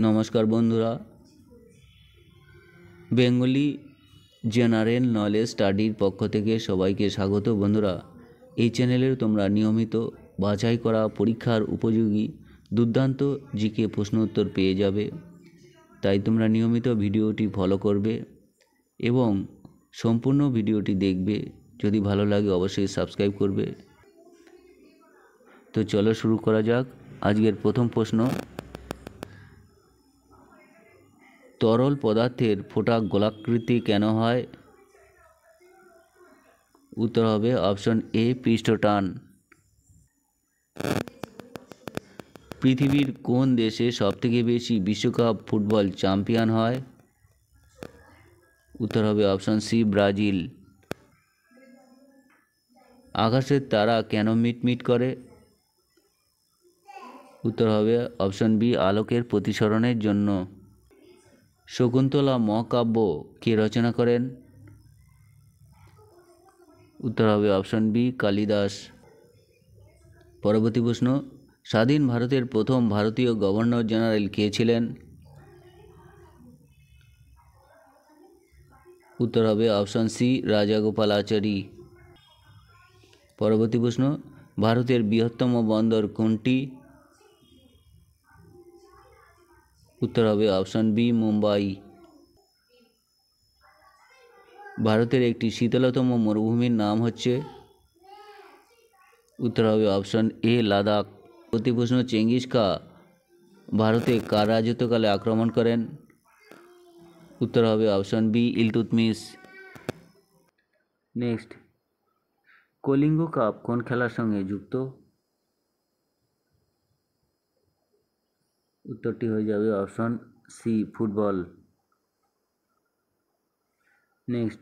নমস্কার বন্ধুরা, Bengali general knowledge স্টাডির পক্ষ থেকে সবাইকে স্বাগত। বন্ধুরা, এই চ্যানেলে তোমরা নিয়মিত বাছাই করা পরীক্ষার উপযোগী দুর্দান্ত জিকে প্রশ্ন উত্তর পেয়ে যাবে। তাই তোমরা নিয়মিত ভিডিওটি ফলো করবে এবং সম্পূর্ণ ভিডিওটি দেখবে। যদি ভালো লাগে অবশ্যই সাবস্ক্রাইব করবে। তো চলো শুরু করা যাক। আজকের প্রথম প্রশ্ন, তরল পদার্থের ফোঁটা গোলাকৃতি কেন হয়? উত্তর হবে অপশন এ, পৃষ্ঠটান। পৃথিবীর কোন দেশে সবথেকে বেশি বিশ্বকাপ ফুটবল চ্যাম্পিয়ন হয়? উত্তর হবে অপশন সি, ব্রাজিল। আকাশের তারা কেন মিটমিট করে? উত্তর হবে অপশন বি, আলোকের প্রতিসরণের জন্য। শকুন্তলা মহাকাব্য কে রচনা করেন? উত্তর হবে অপশন বি, কালিদাস। পরবর্তী প্রশ্ন, স্বাধীন ভারতের প্রথম ভারতীয় গভর্নর জেনারেল কে ছিলেন? উত্তর হবে অপশন সি, রাজাগোপালাচারী। পরবর্তী প্রশ্ন, ভারতের বৃহত্তম বন্দর কোনটি? উত্তর হবে অপশন বি, মুম্বাই। ভারতের একটি শীতলতম মরুভূমির নাম হচ্ছে? উত্তর হবে অপশন এ, লাদাখ। পরবর্তী প্রশ্ন, চেঙ্গিস খা ভারতে কার রাজত্বকালে আক্রমণ করেন? উত্তর হবে option B, Iltutmish. Next, Kalinga cup কোন খেলার সঙ্গে যুক্ত? উত্তরটি হয়ে যাবে অপশন সি, ফুটবল। নেক্সট,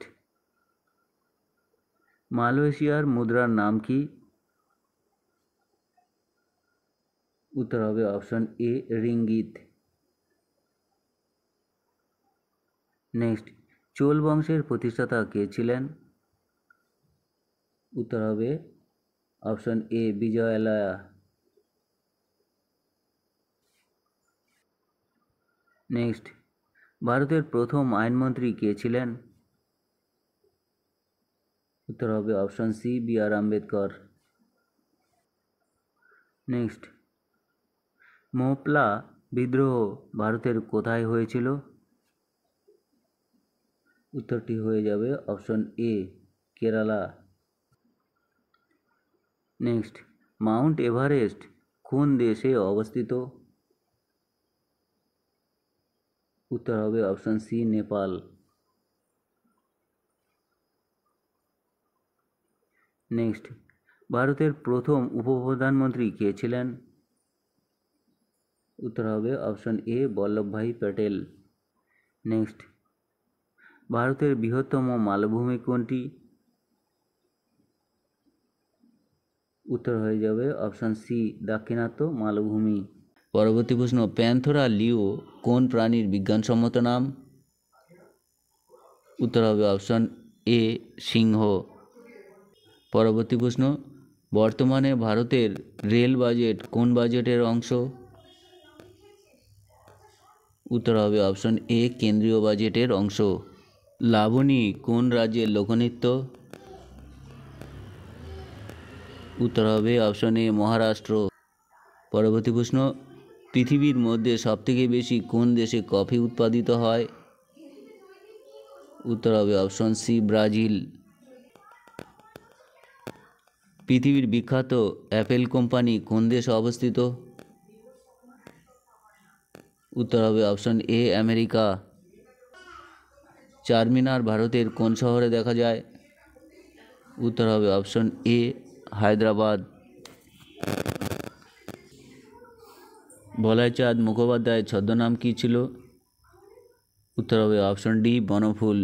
মালয়েশিয়ার মুদ্রার নাম কি? উত্তর হবে option A, ringgit. Next, Chola বংশের প্রতিষ্ঠাতা কে ছিলেন? উত্তর হবে অপশন এ, বিজয়ালয়া। নেক্সট, ভারতের প্রথম আইনমন্ত্রী কে ছিলেন? উত্তর হবে অপশন সি, বি আর আম্বেদকর। নেক্সট, মোপলা বিদ্রোহ ভারতের কোথায় হয়েছিল? উত্তরটি হয়ে যাবে option A, Kerala. Next, Mount Everest কোন দেশে অবস্থিত? উত্তর হবে অপশন সি, নেপাল। নেক্সট, ভারতের প্রথম উপপ্রধানমন্ত্রী কে ছিলেন? উত্তর হবে option A, Vallabhbhai Patel. Next, ভারতের বৃহত্তম মালভূমি কোনটি? উত্তর হয়ে যাবে অপশন সি, দাক্ষিণাত্য মালভূমি। পরবর্তী প্রশ্ন, প্যান্থেরা লিও কোন প্রাণীর বিজ্ঞানসম্মত নাম? উত্তর হবে অপশন এ, সিংহ। পরবর্তী প্রশ্ন, বর্তমানে ভারতের রেল বাজেট কোন বাজেটের অংশ? উত্তর হবে অপশন এ, কেন্দ্রীয় বাজেটের অংশ। লাবণী কোন রাজ্যের লোকনৃত্য? উত্তর হবে অপশন এ, মহারাষ্ট্র। পরবর্তী প্রশ্ন, পৃথিবীর মধ্যে সবথেকে বেশি কোন দেশে কফি উৎপাদিত হয়? উত্তর হবে অপশন সি, ব্রাজিল। পৃথিবীর বিখ্যাত অ্যাপেল কোম্পানি কোন দেশে অবস্থিত? উত্তর হবে অপশন এ, আমেরিকা। চারমিনার ভারতের কোন শহরে দেখা যায়? উত্তর হবে অপশন এ, হায়দ্রাবাদ। বলাই চাঁদ মুখোপাধ্যায়ের ছদ্মনাম কী ছিল? উত্তর হবে অপশন ডি, বনফুল।